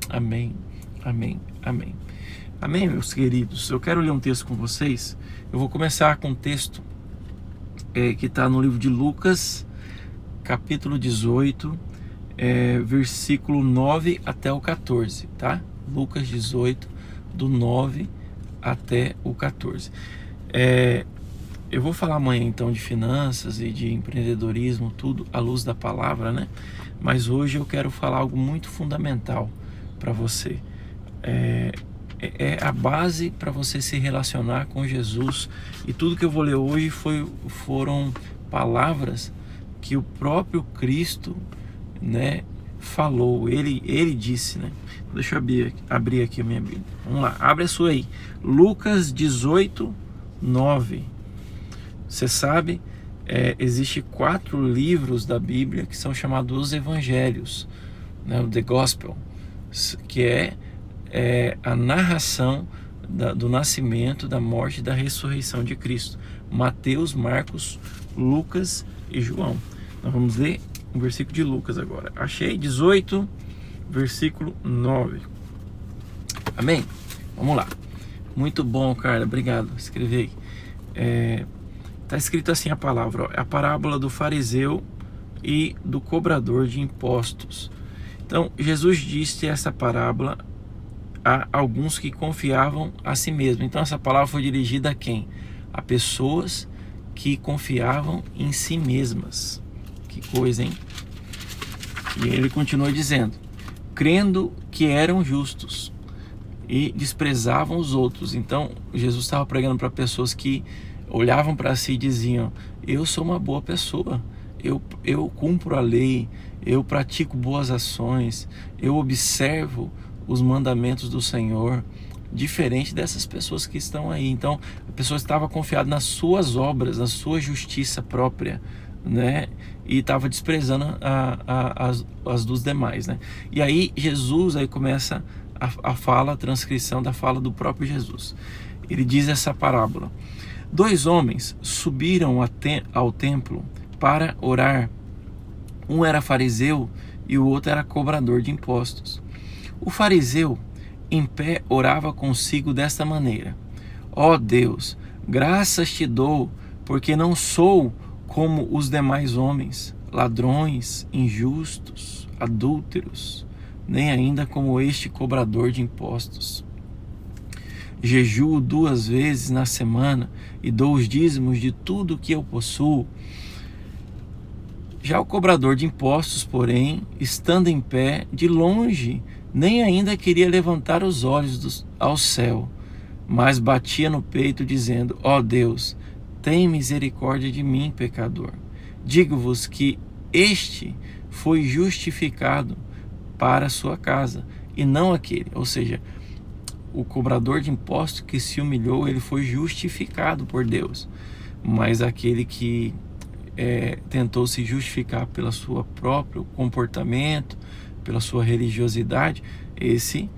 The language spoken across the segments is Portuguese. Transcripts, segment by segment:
Amém, amém, amém. Amém, meus queridos. Eu quero ler um texto com vocês. Eu vou começar com um texto que está no livro de Lucas, capítulo 18, versículo 9 até o 14, tá? Lucas 18, do 9 até o 14. Eu vou falar amanhã então de finanças e de empreendedorismo, tudo à luz da palavra, né? Mas hoje eu quero falar algo muito fundamental para você. É a base para você se relacionar com Jesus. E tudo que eu vou ler hoje foram palavras que o próprio Cristo, né, falou. Ele disse, né? Deixa eu abrir aqui a minha Bíblia. Vamos lá, abre a sua aí. Lucas 18, 9. Você sabe, existe 4 livros da Bíblia que são chamados os Evangelhos, né, o The Gospel, que é a narração do nascimento, da morte e da ressurreição de Cristo. Mateus, Marcos, Lucas e João. Nós vamos ler um versículo de Lucas agora. Achei 18, versículo 9. Amém? Vamos lá. Muito bom, Carla. Obrigado. Escrevi aí. Está escrito assim a palavra, ó, a parábola do fariseu e do cobrador de impostos. Então, Jesus disse essa parábola a alguns que confiavam a si mesmos. Então, essa palavra foi dirigida a quem? A pessoas que confiavam em si mesmas. Que coisa, hein? E ele continua dizendo, crendo que eram justos e desprezavam os outros. Então, Jesus estava pregando para pessoas que olhavam para si e diziam, eu sou uma boa pessoa, eu cumpro a lei, eu pratico boas ações, eu observo os mandamentos do Senhor, diferente dessas pessoas que estão aí. Então, a pessoa estava confiada nas suas obras, na sua justiça própria, né? E estava desprezando as dos demais, né? E aí Jesus aí começa a transcrição da fala do próprio Jesus. Ele diz essa parábola. 2 homens subiram ao templo para orar. Um era fariseu e o outro era cobrador de impostos. O fariseu, em pé, orava consigo desta maneira: ó Deus, graças te dou, porque não sou como os demais homens, ladrões, injustos, adúlteros, nem ainda como este cobrador de impostos. Jejuo 2 vezes na semana e dou os dízimos de tudo que eu possuo. Já o cobrador de impostos, porém, estando em pé, de longe, nem ainda queria levantar os olhos ao céu, mas batia no peito, dizendo, ó Deus, tem misericórdia de mim, pecador. Digo-vos que este foi justificado para a sua casa, e não aquele. Ou seja, o cobrador de impostos que se humilhou, ele foi justificado por Deus. Mas aquele que tentou se justificar pelo seu próprio comportamento, pela sua religiosidade, esse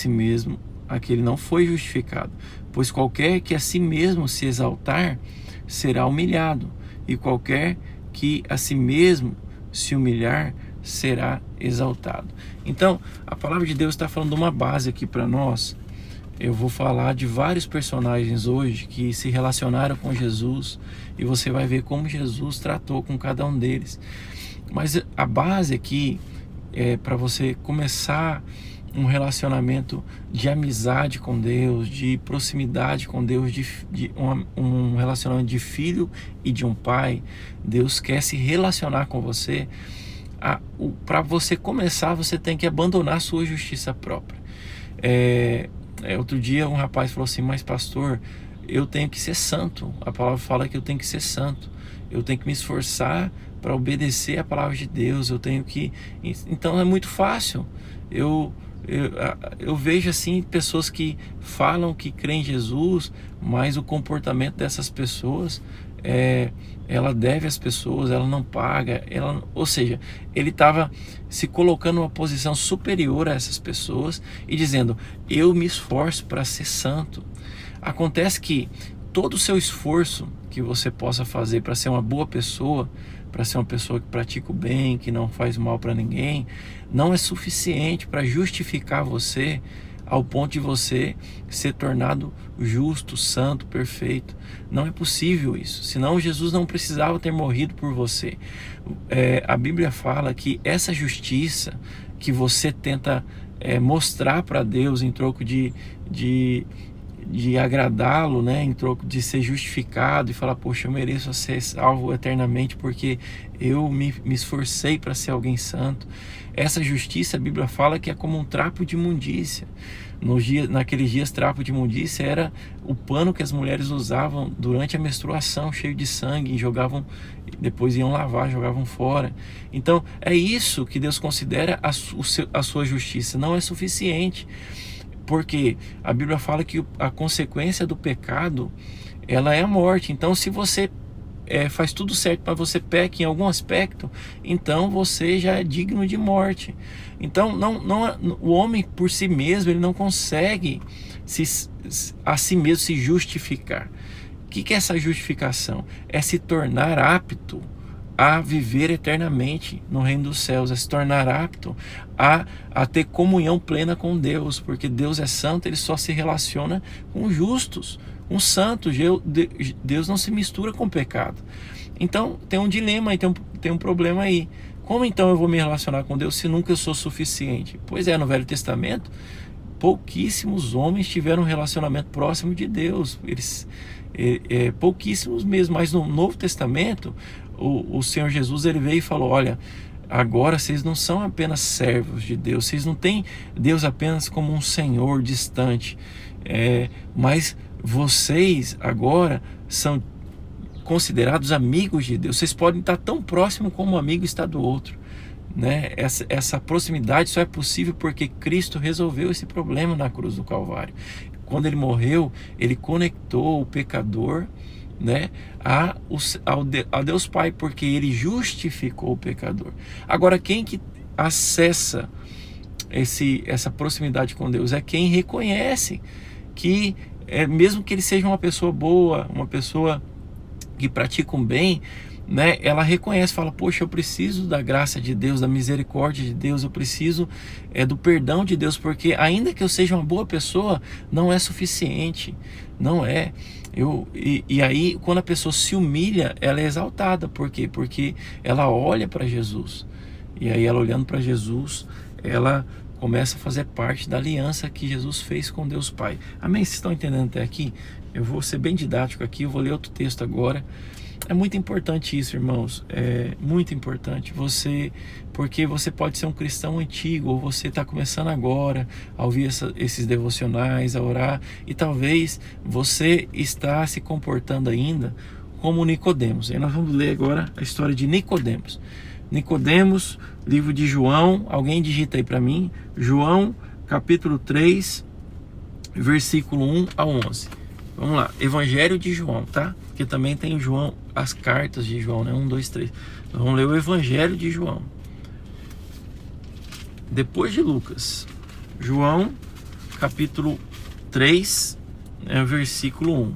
mesmo, aquele não foi justificado. Pois qualquer que a si mesmo se exaltar, será humilhado. E qualquer que a si mesmo se humilhar, será exaltado. Então, a palavra de Deus está falando de uma base aqui para nós. Eu vou falar de vários personagens hoje que se relacionaram com Jesus e você vai ver como Jesus tratou com cada um deles. Mas a base aqui é para você começar um relacionamento de amizade com Deus, de proximidade com Deus, um relacionamento de filho e de um pai. Deus quer se relacionar com você. Para você começar, você tem que abandonar a sua justiça própria. Outro dia um rapaz falou assim, mas pastor, eu tenho que ser santo. A palavra fala que eu tenho que ser santo. Eu tenho que me esforçar para obedecer a palavra de Deus. Eu tenho que... Então é muito fácil. Eu vejo assim pessoas que falam que creem em Jesus, mas o comportamento dessas pessoas ela deve às pessoas, ela não paga, ou seja, ele estava se colocando numa posição superior a essas pessoas e dizendo, eu me esforço para ser santo. Acontece que todo o seu esforço que você possa fazer para ser uma boa pessoa para ser uma pessoa que pratica o bem, que não faz mal para ninguém, não é suficiente para justificar você ao ponto de você ser tornado justo, santo, perfeito. Não é possível isso, senão Jesus não precisava ter morrido por você. A Bíblia fala que essa justiça que você tenta mostrar para Deus em troco de agradá-lo, né, em troco de ser justificado e falar, poxa, eu mereço ser salvo eternamente porque eu me esforcei para ser alguém santo. Essa justiça, a Bíblia fala que é como um trapo de imundícia. Naqueles dias, trapo de imundícia era o pano que as mulheres usavam durante a menstruação, cheio de sangue, e jogavam, depois iam lavar, jogavam fora. Então, é isso que Deus considera a sua justiça. Não é suficiente, porque a Bíblia fala que a consequência do pecado, ela é a morte. Então, se você faz tudo certo, mas você peca em algum aspecto, então você já é digno de morte. Então o homem por si mesmo, ele não consegue a si mesmo se justificar. O que é essa justificação? É se tornar apto a viver eternamente no reino dos céus, é se tornar apto a ter comunhão plena com Deus, porque Deus é santo, ele só se relaciona com justos, com santos. Deus não se mistura com pecado. Então tem um dilema, tem um problema aí. Como então eu vou me relacionar com Deus se nunca eu sou suficiente? Pois é, no Velho Testamento, pouquíssimos homens tiveram um relacionamento próximo de Deus. Pouquíssimos mesmo. Mas no Novo Testamento, o Senhor Jesus, ele veio e falou, olha, agora vocês não são apenas servos de Deus, vocês não têm Deus apenas como um Senhor distante, mas vocês agora são considerados amigos de Deus. Vocês podem estar tão próximo como um amigo está do outro, né? Essa proximidade só é possível porque Cristo resolveu esse problema na cruz do Calvário. Quando ele morreu, ele conectou o pecador, né, a Deus Pai, porque ele justificou o pecador. Agora, quem que acessa essa proximidade com Deus? É quem reconhece que, mesmo que ele seja uma pessoa boa, uma pessoa que pratica um bem, né, ela reconhece, fala, poxa, eu preciso da graça de Deus, da misericórdia de Deus, eu preciso do perdão de Deus, porque ainda que eu seja uma boa pessoa, não é suficiente, não é. E aí, quando a pessoa se humilha, ela é exaltada. Por quê? Porque ela olha para Jesus, e aí ela olhando para Jesus, ela começa a fazer parte da aliança que Jesus fez com Deus Pai. Amém? Vocês estão entendendo até aqui? Eu vou ser bem didático aqui, eu vou ler outro texto agora. É muito importante isso, irmãos, é muito importante. Porque você pode ser um cristão antigo, ou você está começando agora a ouvir esses devocionais, a orar, e talvez você está se comportando ainda como Nicodemos. Aí nós vamos ler agora a história de Nicodemos. Nicodemos, livro de João, alguém digita aí para mim, João, capítulo 3, versículo 1 a 11. Vamos lá, Evangelho de João, tá? Porque também tem João, as cartas de João, né? 1, 2, 3. Vamos ler o Evangelho de João. Depois de Lucas. João, capítulo 3, versículo 1.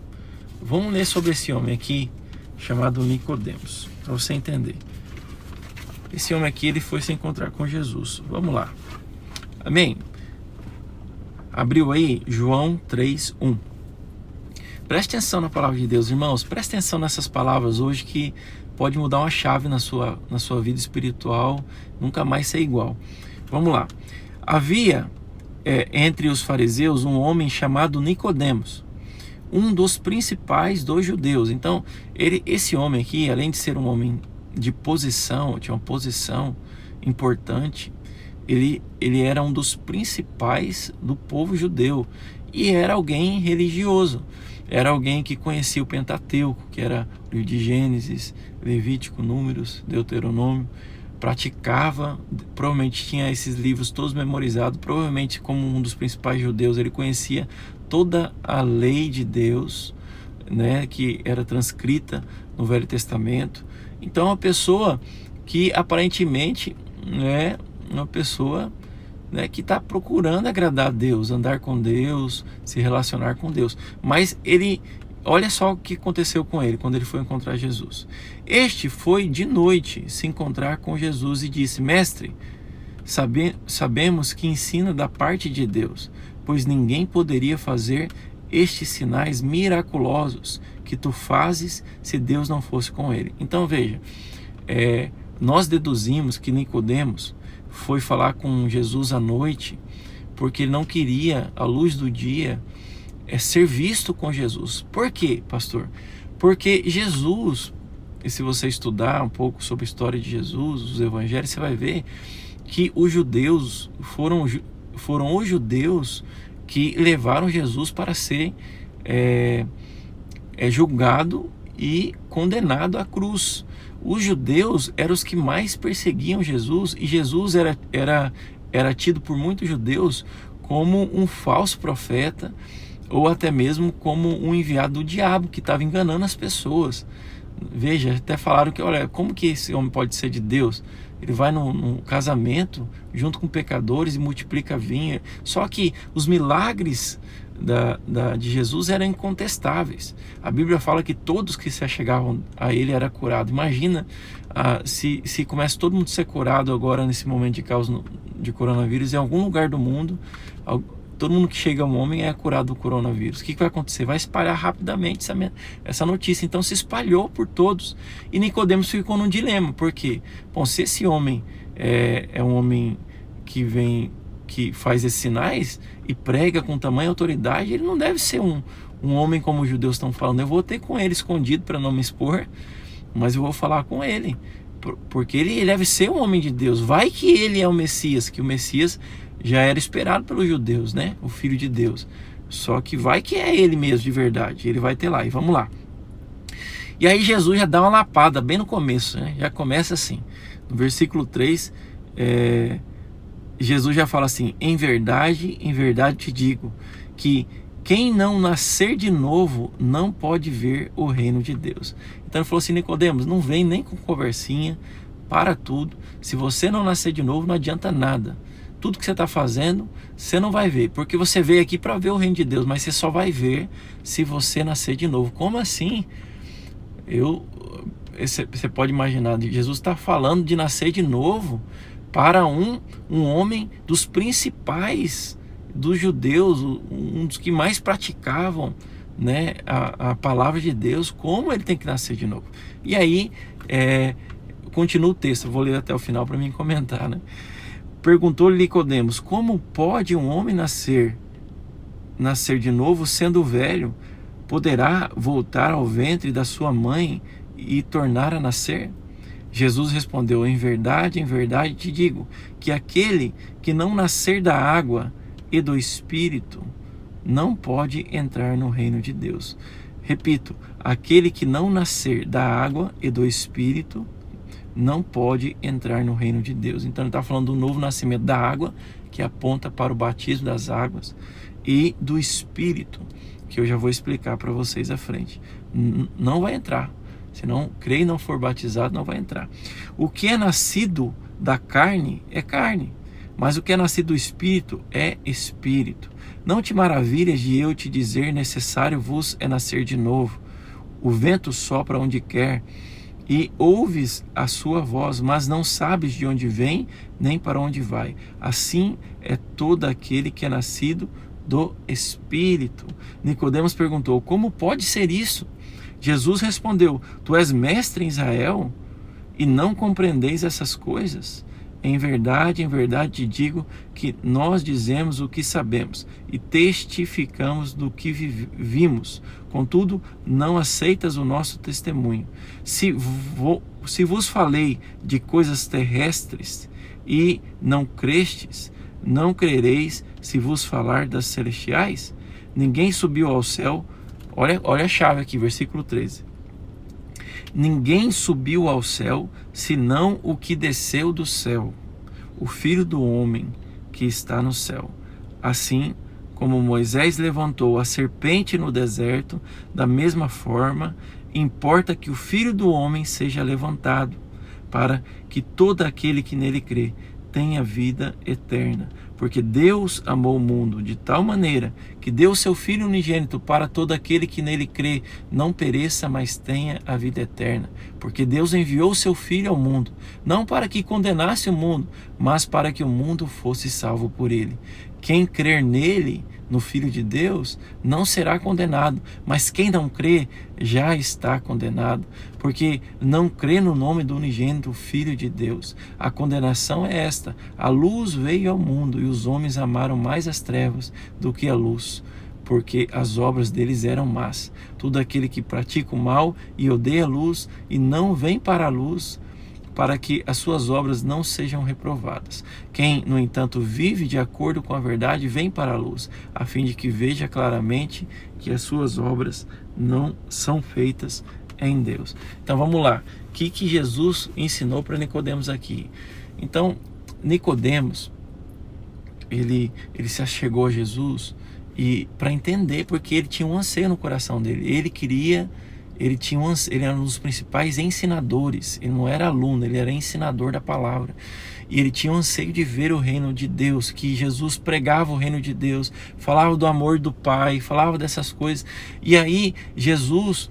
Vamos ler sobre esse homem aqui, chamado Nicodemos, para você entender. Esse homem aqui, ele foi se encontrar com Jesus. Vamos lá. Amém? Abriu aí João 3, 1. Preste atenção na palavra de Deus, irmãos. Preste atenção nessas palavras hoje que pode mudar uma chave na sua vida espiritual, nunca mais ser igual. Vamos lá. Havia entre os fariseus um homem chamado Nicodemos, um dos principais dos judeus. Então, esse homem aqui, além de ser um homem de posição, tinha uma posição importante, ele era um dos principais do povo judeu e era alguém religioso. Era alguém que conhecia o Pentateuco, que era o livro de Gênesis, Levítico, Números, Deuteronômio, praticava, provavelmente tinha esses livros todos memorizados, provavelmente como um dos principais judeus, ele conhecia toda a lei de Deus, né, que era transcrita no Velho Testamento. Então, uma pessoa que aparentemente é uma pessoa, né, que está procurando agradar a Deus, andar com Deus, se relacionar com Deus. Mas ele olha só o que aconteceu com ele quando ele foi encontrar Jesus. Este foi de noite se encontrar com Jesus e disse: Mestre, sabemos que ensina da parte de Deus, pois ninguém poderia fazer estes sinais miraculosos que tu fazes se Deus não fosse com ele. Então veja, nós deduzimos que Nicodemos foi falar com Jesus à noite porque ele não queria, à luz do dia, ser visto com Jesus. Por quê, pastor? Porque Jesus, e se você estudar um pouco sobre a história de Jesus, os evangelhos, você vai ver que os judeus foram os judeus que levaram Jesus para ser julgado e condenado à cruz. Os judeus eram os que mais perseguiam Jesus, e Jesus era tido por muitos judeus como um falso profeta, ou até mesmo como um enviado do diabo que estava enganando as pessoas. Veja, até falaram que, olha, como que esse homem pode ser de Deus? Ele vai num casamento junto com pecadores e multiplica vinho. Só que os milagres de Jesus eram incontestáveis. A Bíblia fala que todos que se achegavam a ele era curado. Imagina se começa todo mundo a ser curado agora nesse momento de caos de coronavírus em algum lugar do mundo. Todo mundo que chega a um homem é curado do coronavírus. O que vai acontecer? Vai espalhar rapidamente essa notícia. Então se espalhou por todos. E Nicodemos ficou num dilema. Por quê? Bom, se esse homem é um homem que faz esses sinais e prega com tamanha autoridade, ele não deve ser um homem como os judeus estão falando. Eu vou ter com ele escondido para não me expor, mas eu vou falar com ele. Porque ele deve ser um homem de Deus. Vai que ele é o Messias, que o Messias já era esperado pelos judeus, né? O Filho de Deus. Só que vai que é ele mesmo de verdade. Ele vai ter lá. E vamos lá. E aí Jesus já dá uma lapada bem no começo, né? Já começa assim. No versículo 3, Jesus já fala assim: em verdade te digo que quem não nascer de novo não pode ver o reino de Deus. Então ele falou assim: Nicodemos, não vem nem com conversinha, para tudo. Se você não nascer de novo, não adianta nada. Tudo que você está fazendo, você não vai ver, porque você veio aqui para ver o reino de Deus, mas você só vai ver se você nascer de novo. Como assim? Você pode imaginar, Jesus está falando de nascer de novo para um homem dos principais dos judeus, um dos que mais praticavam, né, a palavra de Deus. Como ele tem que nascer de novo? E aí, continua o texto, eu vou ler até o final para mim comentar, né? Perguntou-lhe Nicodemos: como pode um homem nascer de novo sendo velho? Poderá voltar ao ventre da sua mãe e tornar a nascer? Jesus respondeu: em verdade te digo, que aquele que não nascer da água e do Espírito não pode entrar no reino de Deus. Repito, aquele que não nascer da água e do Espírito não pode entrar no reino de Deus. Então ele está falando do novo nascimento da água, que aponta para o batismo das águas, e do Espírito, que eu já vou explicar para vocês à frente. Não vai entrar. Se não crer e não for batizado, não vai entrar. O que é nascido da carne é carne, mas o que é nascido do Espírito é Espírito. Não te maravilhas de eu te dizer: necessário vos é nascer de novo. O vento sopra onde quer, e ouves a sua voz, mas não sabes de onde vem, nem para onde vai. Assim é todo aquele que é nascido do Espírito. Nicodemos perguntou: como pode ser isso? Jesus respondeu: tu és mestre em Israel e não compreendeis essas coisas? Em verdade te digo que nós dizemos o que sabemos e testificamos do que vimos. Contudo, não aceitas o nosso testemunho. Se vos falei de coisas terrestres e não crestes, não crereis se vos falar das celestiais? Ninguém subiu ao céu. Olha a chave aqui, versículo 13. Ninguém subiu ao céu, senão o que desceu do céu, o Filho do Homem que está no céu. Assim como Moisés levantou a serpente no deserto, da mesma forma, importa que o Filho do Homem seja levantado, para que todo aquele que nele crê tenha vida eterna. Porque Deus amou o mundo de tal maneira que deu o seu Filho unigênito para todo aquele que nele crê, não pereça, mas tenha a vida eterna. Porque Deus enviou o seu Filho ao mundo, não para que condenasse o mundo, mas para que o mundo fosse salvo por ele. Quem crer nele, no Filho de Deus, não será condenado, mas quem não crê já está condenado, porque não crê no nome do unigênito Filho de Deus. A condenação é esta: a luz veio ao mundo e os homens amaram mais as trevas do que a luz, porque as obras deles eram más. Todo aquele que pratica o mal e odeia a luz e não vem para a luz, para que as suas obras não sejam reprovadas. Quem, no entanto, vive de acordo com a verdade, vem para a luz, a fim de que veja claramente que as suas obras não são feitas em Deus. Então vamos lá. O que Jesus ensinou para Nicodemos aqui? Então, Nicodemos, ele se achegou a Jesus e para entender, porque ele tinha um anseio no coração dele. Ele era um dos principais ensinadores. Ele não era aluno, ele era ensinador da palavra. E ele tinha um anseio de ver o reino de Deus, que Jesus pregava o reino de Deus, falava do amor do Pai, falava dessas coisas. E aí Jesus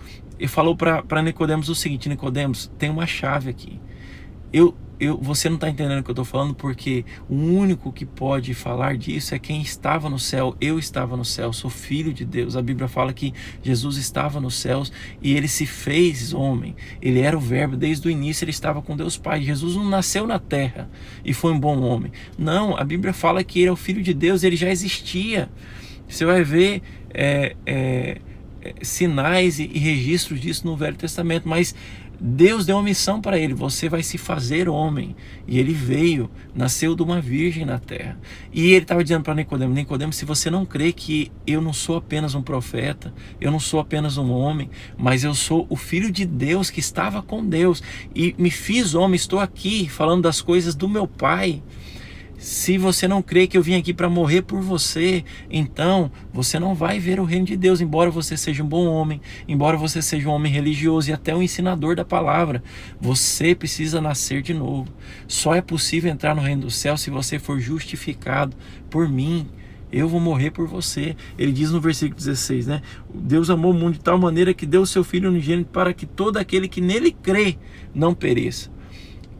falou para Nicodemos o seguinte: Nicodemos, tem uma chave aqui. Você não está entendendo o que eu estou falando, porque o único que pode falar disso é quem estava no céu. Eu estava no céu, sou filho de Deus. A Bíblia fala que Jesus estava nos céus e ele se fez homem. Ele era o verbo, desde o início ele estava com Deus Pai. Jesus não nasceu na terra e foi um bom homem. Não, a Bíblia fala que ele é o filho de Deus, ele já existia. Você vai ver sinais e registros disso no Velho Testamento, mas Deus deu uma missão para ele: você vai se fazer homem. E ele veio, nasceu de uma virgem na terra. E ele estava dizendo para Nicodemos: Nicodemos, se você não crê que eu não sou apenas um profeta, eu não sou apenas um homem, mas eu sou o Filho de Deus que estava com Deus e me fiz homem, estou aqui falando das coisas do meu Pai. Se você não crê que eu vim aqui para morrer por você, então você não vai ver o reino de Deus, embora você seja um bom homem, embora você seja um homem religioso e até um ensinador da palavra. Você precisa nascer de novo. Só é possível entrar no reino do céu se você for justificado por mim. Eu vou morrer por você. Ele diz no versículo 16, né? Deus amou o mundo de tal maneira que deu o seu Filho unigênito para que todo aquele que nele crê não pereça.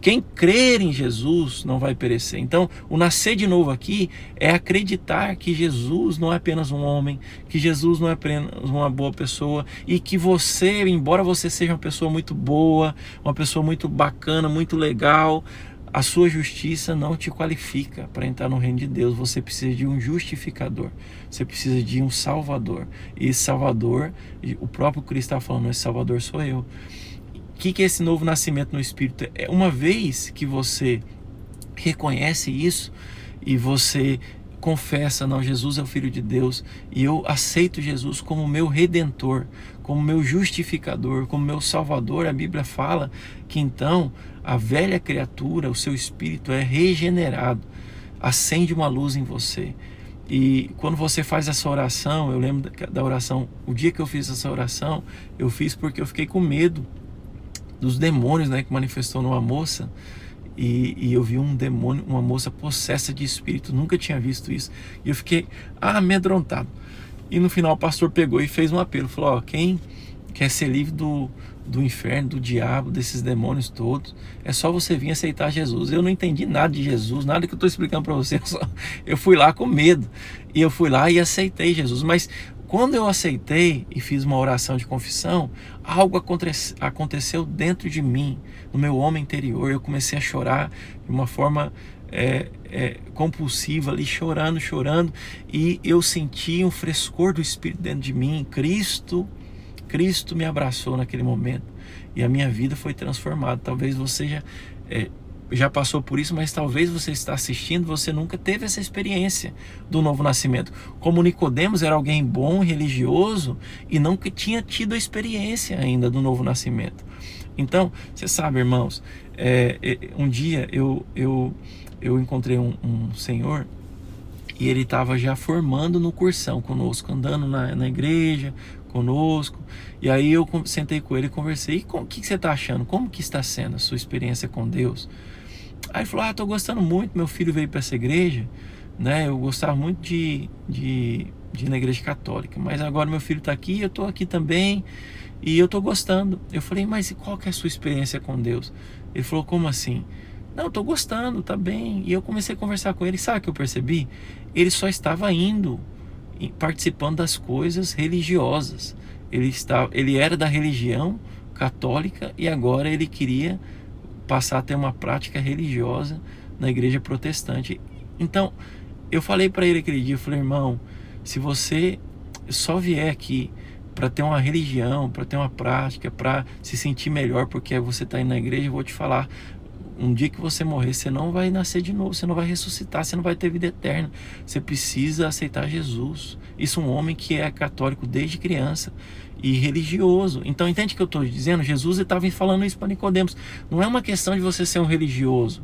Quem crer em Jesus não vai perecer. Então, o nascer de novo aqui é acreditar que Jesus não é apenas um homem, que Jesus não é apenas uma boa pessoa e que você, embora você seja uma pessoa muito boa, uma pessoa muito bacana, muito legal, a sua justiça não te qualifica para entrar no reino de Deus. Você precisa de um justificador, você precisa de um salvador. E esse salvador, o próprio Cristo está falando, esse salvador sou eu. O que é esse novo nascimento no Espírito? É uma vez que você reconhece isso e você confessa: não, Jesus é o Filho de Deus e eu aceito Jesus como meu Redentor, como meu justificador, como meu Salvador. A Bíblia fala que então a velha criatura, o seu espírito é regenerado, acende uma luz em você. E quando você faz essa oração, eu lembro da oração, o dia que eu fiz essa oração, eu fiz porque eu fiquei com medo dos demônios, né, que manifestou numa moça, e eu vi um demônio, uma moça possessa de espírito, nunca tinha visto isso, e eu fiquei amedrontado. E no final o pastor pegou e fez um apelo, falou: quem quer ser livre do inferno, do diabo, desses demônios todos, é só você vir aceitar Jesus. Eu não entendi nada de Jesus, nada que eu estou explicando para você, eu fui lá com medo, e eu fui lá e aceitei Jesus. Mas quando eu aceitei e fiz uma oração de confissão, algo aconteceu dentro de mim, no meu homem interior. Eu comecei a chorar de uma forma compulsiva ali, chorando, e eu senti um frescor do Espírito dentro de mim. Cristo me abraçou naquele momento e a minha vida foi transformada. Talvez você já passou por isso, mas talvez você está assistindo, você nunca teve essa experiência do novo nascimento. Como Nicodemos era alguém bom, religioso, e nunca tinha tido a experiência ainda do novo nascimento. Então, você sabe, irmãos, um dia eu encontrei um senhor e ele estava já formando no cursão conosco, andando na igreja conosco, e aí eu sentei com ele e conversei: o que você está achando? Como que está sendo a sua experiência com Deus? Aí ele falou: estou gostando muito, meu filho veio para essa igreja, né? Eu gostava muito de ir na igreja católica, mas agora meu filho está aqui, eu estou aqui também e eu estou gostando. Eu falei, mas e qual que é a sua experiência com Deus? Ele falou, como assim? Não, estou gostando, tá bem. E eu comecei a conversar com ele, sabe o que eu percebi? Ele só estava indo, participando das coisas religiosas. Ele era da religião católica e agora ele queria passar a ter uma prática religiosa na igreja protestante. Então, eu falei para ele aquele dia, eu falei, irmão, se você só vier aqui para ter uma religião, para ter uma prática, para se sentir melhor porque você está indo na igreja, eu vou te falar, um dia que você morrer, você não vai nascer de novo, você não vai ressuscitar, você não vai ter vida eterna. Você precisa aceitar Jesus. Isso um homem que é católico desde criança e religioso. Então entende o que eu estou dizendo? Jesus estava falando isso para Nicodemos. Não é uma questão de você ser um religioso,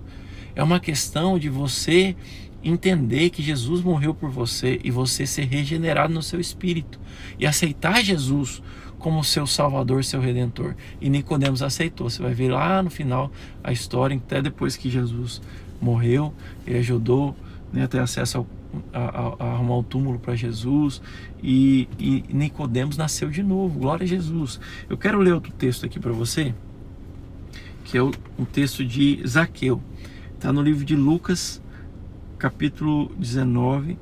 é uma questão de você entender que Jesus morreu por você e você ser regenerado no seu espírito e aceitar Jesus como seu Salvador, seu Redentor. E Nicodemos aceitou. Você vai ver lá no final a história, até depois que Jesus morreu, ele ajudou, né, a ter acesso a arrumar o túmulo para Jesus, e Nicodemos nasceu de novo. Glória a Jesus. Eu quero ler outro texto aqui para você, que é um texto de Zaqueu. Está no livro de Lucas, capítulo 19.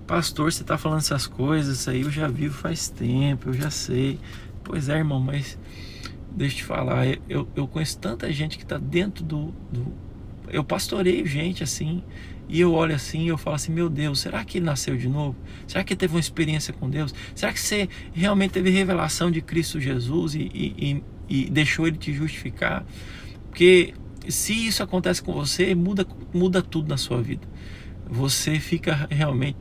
Pastor, você está falando essas coisas, isso aí eu já vivo faz tempo, eu já sei. Pois é, irmão, mas deixa eu te falar, eu conheço tanta gente que está dentro eu pastoreio gente assim, e eu olho assim e eu falo assim, meu Deus, será que ele nasceu de novo? Será que ele teve uma experiência com Deus? Será que você realmente teve revelação de Cristo Jesus e deixou ele te justificar? Porque se isso acontece com você, muda tudo na sua vida. Você fica realmente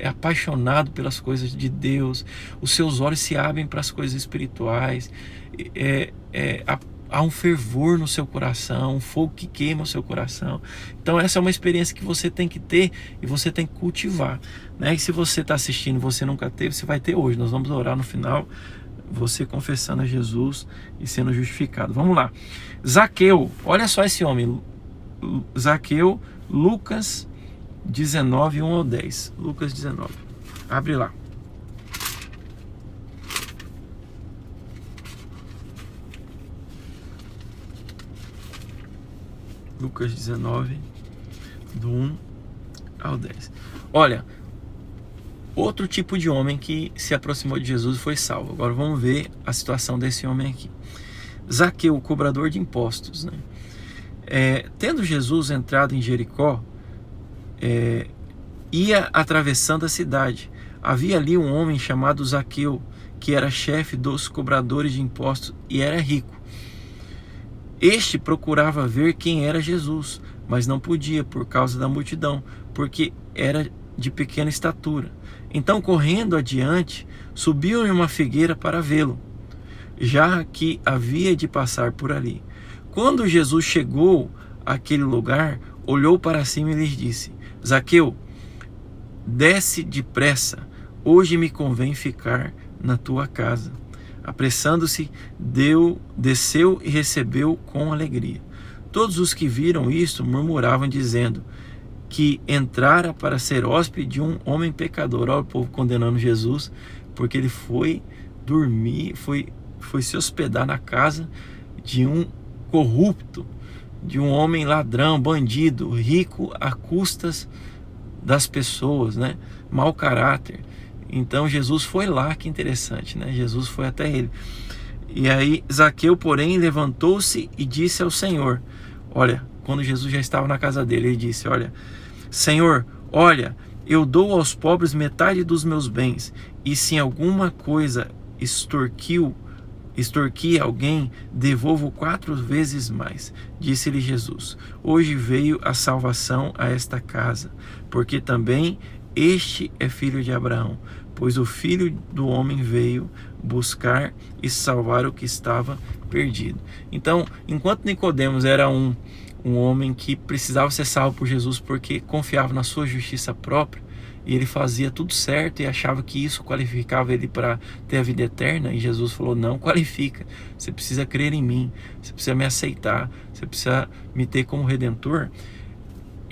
apaixonado pelas coisas de Deus, os seus olhos se abrem para as coisas espirituais, há um fervor no seu coração, um fogo que queima o seu coração. Então essa é uma experiência que você tem que ter e você tem que cultivar, né? E se você está assistindo e você nunca teve, você vai ter hoje. Nós vamos orar no final, você confessando a Jesus e sendo justificado. Vamos lá. Zaqueu, olha só esse homem. Zaqueu, Lucas 19, 1 ao 10. Lucas 19. Abre lá. Lucas 19, do 1 ao 10. Olha, outro tipo de homem que se aproximou de Jesus e foi salvo. Agora vamos ver a situação desse homem aqui. Zaqueu, o cobrador de impostos, né? Tendo Jesus entrado em Jericó, ia atravessando a cidade. Havia ali um homem chamado Zaqueu, que era chefe dos cobradores de impostos e era rico. Este procurava ver quem era Jesus, mas não podia por causa da multidão, porque era de pequena estatura. Então, correndo adiante, subiu em uma figueira para vê-lo, já que havia de passar por ali. Quando Jesus chegou àquele lugar, olhou para cima e lhes disse: Zaqueu, desce depressa, hoje me convém ficar na tua casa. Apressando-se, desceu e recebeu com alegria. Todos os que viram isto murmuravam, dizendo que entrara para ser hóspede de um homem pecador. Olha o povo condenando Jesus, porque ele foi dormir, foi se hospedar na casa de um corrupto, de um homem ladrão, bandido, rico a custas das pessoas, né? Mau caráter. Então Jesus foi lá, que interessante, né? Jesus foi até ele. E aí Zaqueu, porém, levantou-se e disse ao Senhor, olha, quando Jesus já estava na casa dele, ele disse, olha, Senhor, olha, eu dou aos pobres metade dos meus bens, e se alguma coisa extorqui alguém, devolvo 4 vezes mais. Disse-lhe Jesus, hoje veio a salvação a esta casa, porque também este é filho de Abraão, pois o Filho do Homem veio buscar e salvar o que estava perdido. Então, enquanto Nicodemos era um homem que precisava ser salvo por Jesus porque confiava na sua justiça própria, e ele fazia tudo certo e achava que isso qualificava ele para ter a vida eterna, e Jesus falou, não qualifica, você precisa crer em mim, você precisa me aceitar, você precisa me ter como Redentor.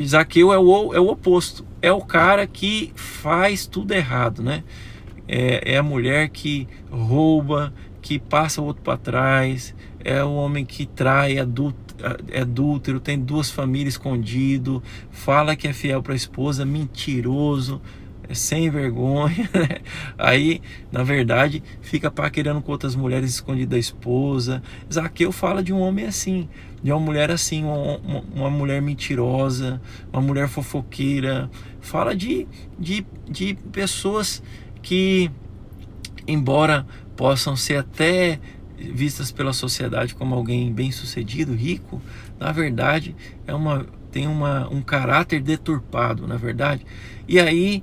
Zaqueu é o oposto, é o cara que faz tudo errado, né? É a mulher que rouba, que passa o outro para trás, é o homem que trai, é adúltero, tem duas famílias escondido, fala que é fiel para a esposa, mentiroso, é sem vergonha, né? Aí, na verdade, fica paquerando com outras mulheres escondidas da esposa. Zaqueu fala de um homem assim, de uma mulher assim, uma mulher mentirosa, uma mulher fofoqueira. Fala de pessoas que, embora possam ser até vistas pela sociedade como alguém bem-sucedido, rico, na verdade tem um caráter deturpado, na verdade. E aí,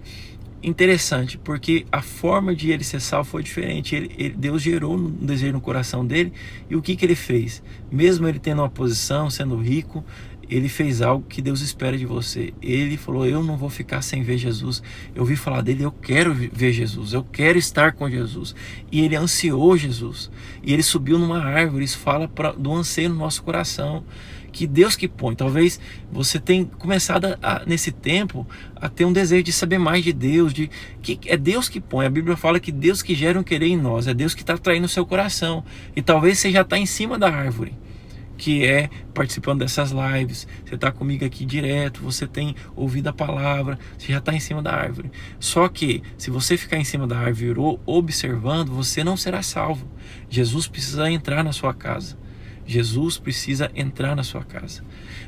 interessante, porque a forma de ele ser salvo foi diferente. Deus gerou um desejo no coração dele, e o que ele fez? Mesmo ele tendo uma posição, sendo rico, ele fez algo que Deus espera de você. Ele falou: eu não vou ficar sem ver Jesus. Eu ouvi falar dele, eu quero ver Jesus, eu quero estar com Jesus. E ele ansiou Jesus, e ele subiu numa árvore. Isso fala do anseio no nosso coração, que Deus que põe. Talvez você tenha começado nesse tempo a ter um desejo de saber mais de Deus, que é Deus que põe. A Bíblia fala que Deus que gera um querer em nós, é Deus que está atraindo o seu coração. E talvez você já está em cima da árvore, que é participando dessas lives, você está comigo aqui direto, você tem ouvido a palavra, você já está em cima da árvore. Só que, se você ficar em cima da árvore observando, você não será salvo. Jesus precisa entrar na sua casa. Jesus precisa entrar na sua casa.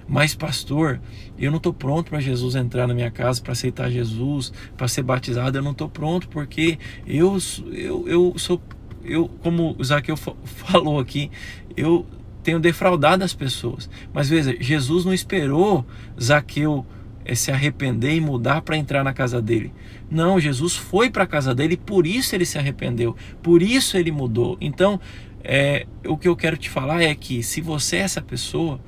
Mas, pastor, eu não estou pronto para Jesus entrar na minha casa, para aceitar Jesus, para ser batizado. Eu não estou pronto, porque eu sou, como o Zaqueu falou aqui, eu tenho defraudado as pessoas. Mas veja, Jesus não esperou Zaqueu se arrepender e mudar para entrar na casa dele. Não, Jesus foi para a casa dele e por isso ele se arrependeu, por isso ele mudou. Então, o que eu quero te falar é que, se você é essa pessoa,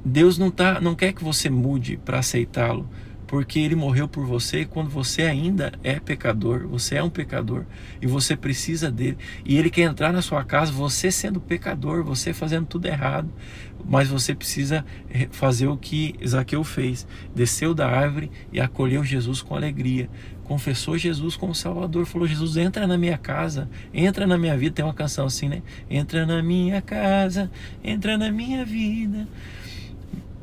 Deus não quer que você mude para aceitá-lo, porque ele morreu por você quando você ainda é pecador. Você é um pecador e você precisa dele, e ele quer entrar na sua casa, você sendo pecador, você fazendo tudo errado, mas você precisa fazer o que Zaqueu fez: desceu da árvore e acolheu Jesus com alegria, confessou Jesus como Salvador, falou: Jesus, entra na minha casa, entra na minha vida. Tem uma canção assim, né? Entra na minha casa, entra na minha vida,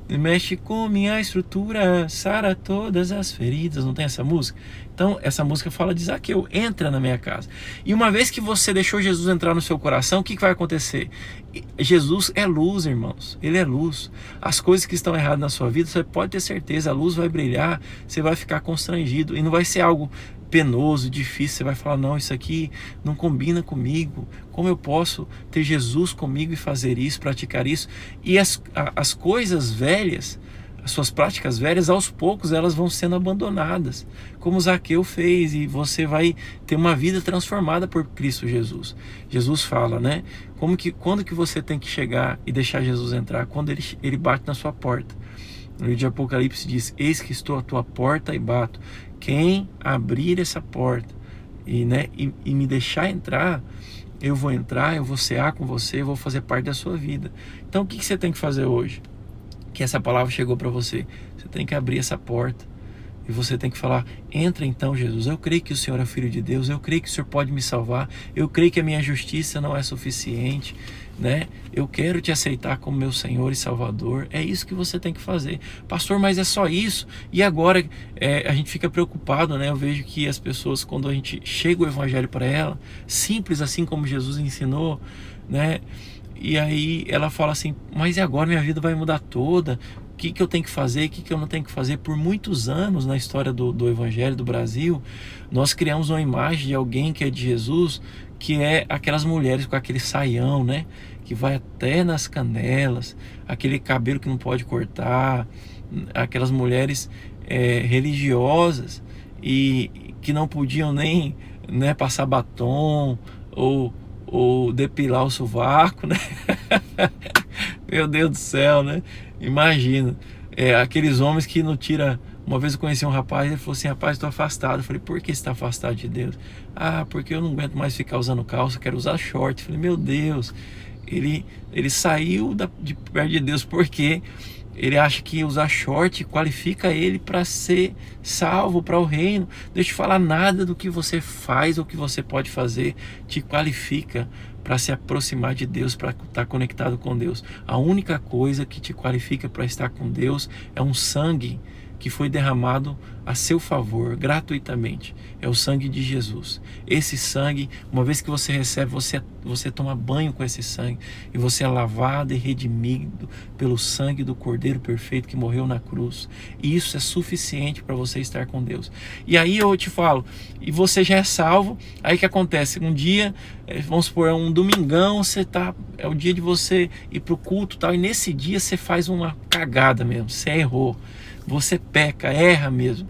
mexe com minha estrutura, sara todas as feridas. Não tem essa música? Então, essa música fala de Zaqueu: entra na minha casa. E uma vez que você deixou Jesus entrar no seu coração, o que vai acontecer? Jesus é luz, irmãos. Ele é luz. As coisas que estão erradas na sua vida, você pode ter certeza, a luz vai brilhar, você vai ficar constrangido, e não vai ser algo penoso, difícil. Você vai falar: não, isso aqui não combina comigo. Como eu posso ter Jesus comigo e fazer isso, praticar isso? E as coisas velhas, as suas práticas velhas, aos poucos elas vão sendo abandonadas, como Zaqueu fez, e você vai ter uma vida transformada por Cristo Jesus. Jesus fala, né? Quando que você tem que chegar e deixar Jesus entrar? Quando ele bate na sua porta. No livro de Apocalipse diz: eis que estou à tua porta e bato. Quem abrir essa porta e me deixar entrar, eu vou entrar, eu vou cear com você, eu vou fazer parte da sua vida. Então, o que você tem que fazer hoje? Que essa palavra chegou para você. Você tem que abrir essa porta e você tem que falar: entra então, Jesus. Eu creio que o Senhor é Filho de Deus, eu creio que o Senhor pode me salvar, eu creio que a minha justiça não é suficiente, né? Eu quero te aceitar como meu Senhor e Salvador. É isso que você tem que fazer. Pastor, mas é só isso? E agora a gente fica preocupado, né? Eu vejo que as pessoas, quando a gente chega o evangelho para ela, simples assim como Jesus ensinou, né? E aí ela fala assim: mas e agora? Minha vida vai mudar toda. O que eu tenho que fazer? O que eu não tenho que fazer? Por muitos anos na história do Evangelho do Brasil, nós criamos uma imagem de alguém que é de Jesus, que é aquelas mulheres com aquele saião, né? Que vai até nas canelas, aquele cabelo que não pode cortar, aquelas mulheres religiosas e que não podiam nem, né, passar batom ou depilar o sovaco, né? Meu Deus do céu, né? Imagina, aqueles homens que não tira. Uma vez eu conheci um rapaz, ele falou assim: rapaz, estou afastado. Eu falei: por que você está afastado de Deus? Ah, porque eu não aguento mais ficar usando calça, eu quero usar short. Eu falei: meu Deus, ele saiu de perto de Deus porque Ele acha que usar short qualifica ele para ser salvo, para o reino. Deixa eu te falar, nada do que você faz ou que você pode fazer te qualifica para se aproximar de Deus, para estar conectado com Deus. A única coisa que te qualifica para estar com Deus é um sangue que foi derramado a seu favor, gratuitamente. É o sangue de Jesus. Esse sangue, uma vez que você recebe, você toma banho com esse sangue, e você é lavado e redimido pelo sangue do Cordeiro perfeito que morreu na cruz. E isso é suficiente para você estar com Deus. E aí eu te falo, e você já é salvo. Aí o que acontece? Um dia, vamos supor, é um domingão, é o dia de você ir para o culto e tal, e nesse dia você faz uma cagada mesmo, você errou. Você peca, erra mesmo.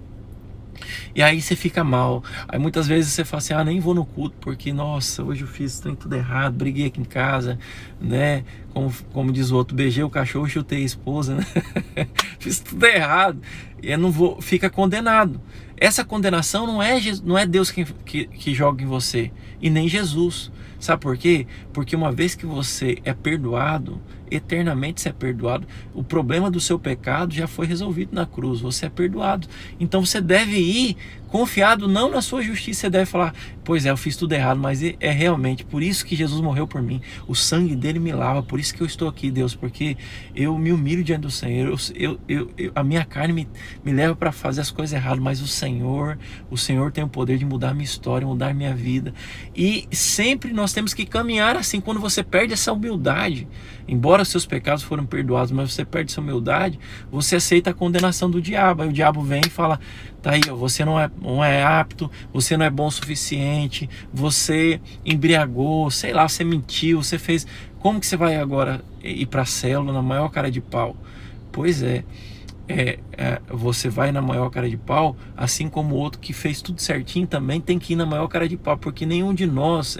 E aí você fica mal. Aí muitas vezes você fala assim, nem vou no culto, porque, nossa, hoje eu fiz tudo errado, briguei aqui em casa, né? Como diz o outro, beijei o cachorro, chutei a esposa, né? Fiz tudo errado. E eu não vou, fica condenado. Essa condenação não é Deus que joga em você, e nem Jesus. Sabe por quê? Porque uma vez que você é perdoado, eternamente você é perdoado, o problema do seu pecado já foi resolvido na cruz, você é perdoado. Então você deve ir confiado não na sua justiça, você deve falar, pois é, eu fiz tudo errado, mas é realmente por isso que Jesus morreu por mim, o sangue dele me lava, por isso que eu estou aqui, Deus, porque eu me humilho diante do Senhor, a minha carne me leva para fazer as coisas erradas, mas o Senhor tem o poder de mudar a minha história, mudar a minha vida. E sempre nós temos que caminhar assim. Quando você perde essa humildade, embora os seus pecados foram perdoados, mas você perde essa humildade, você aceita a condenação do diabo. Aí o diabo vem e fala, tá aí, ó, você não é apto, você não é bom o suficiente, você embriagou, sei lá, você mentiu, você fez... Como que você vai agora ir para a célula na maior cara de pau? Pois você vai na maior cara de pau, assim como o outro que fez tudo certinho também tem que ir na maior cara de pau, porque nenhum de nós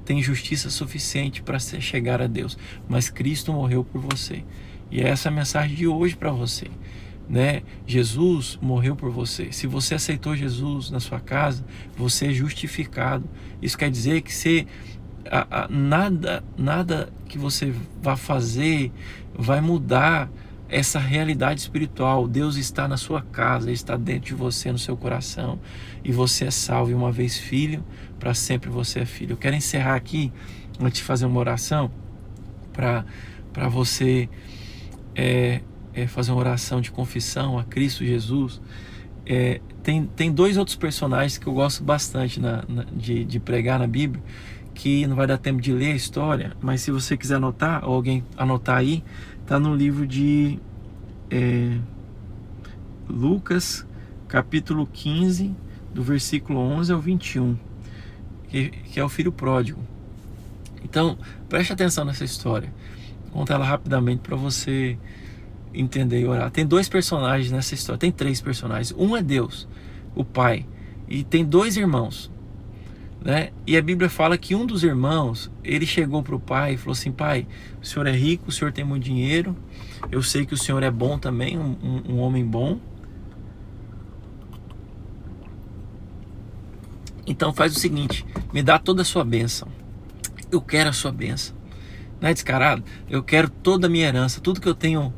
tem justiça suficiente para chegar a Deus, mas Cristo morreu por você. E é essa a mensagem de hoje para você, né? Jesus morreu por você. Se você aceitou Jesus na sua casa, você é justificado. Isso quer dizer que nada que você vá fazer vai mudar essa realidade espiritual. Deus está na sua casa, Ele está dentro de você, no seu coração, e você é salvo. E uma vez filho, para sempre você é filho. Eu quero encerrar aqui, antes de fazer uma oração, para você fazer uma oração de confissão a Cristo Jesus. Tem dois outros personagens que eu gosto bastante de pregar na Bíblia, que não vai dar tempo de ler a história, mas se você quiser anotar, ou alguém anotar aí, está no livro de Lucas, capítulo 15, do versículo 11 ao 21, que é o filho pródigo. Então, preste atenção nessa história. Vou contar ela rapidamente para você entender e orar. Tem dois personagens nessa história, tem três personagens. Um é Deus, o Pai, e tem dois irmãos, né? E a Bíblia fala que um dos irmãos, ele chegou para o pai e falou assim, pai, o senhor é rico, o senhor tem muito dinheiro, eu sei que o senhor é bom também, um homem bom, então faz o seguinte, me dá toda a sua bênção, eu quero a sua bênção. Não é descarado? Eu quero toda a minha herança, tudo que eu tenho.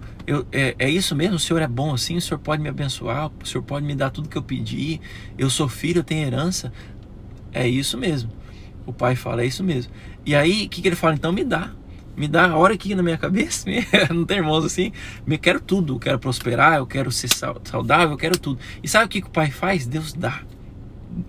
É isso mesmo? O senhor é bom assim? O senhor pode me abençoar? O senhor pode me dar tudo que eu pedi? Eu sou filho, eu tenho herança? É isso mesmo. O pai fala, é isso mesmo. E aí, o que ele fala? Então me dá a hora aqui na minha cabeça. Não tem irmãos assim? Eu quero tudo, eu quero prosperar, eu quero ser saudável, eu quero tudo. E sabe o que o pai faz? Deus dá.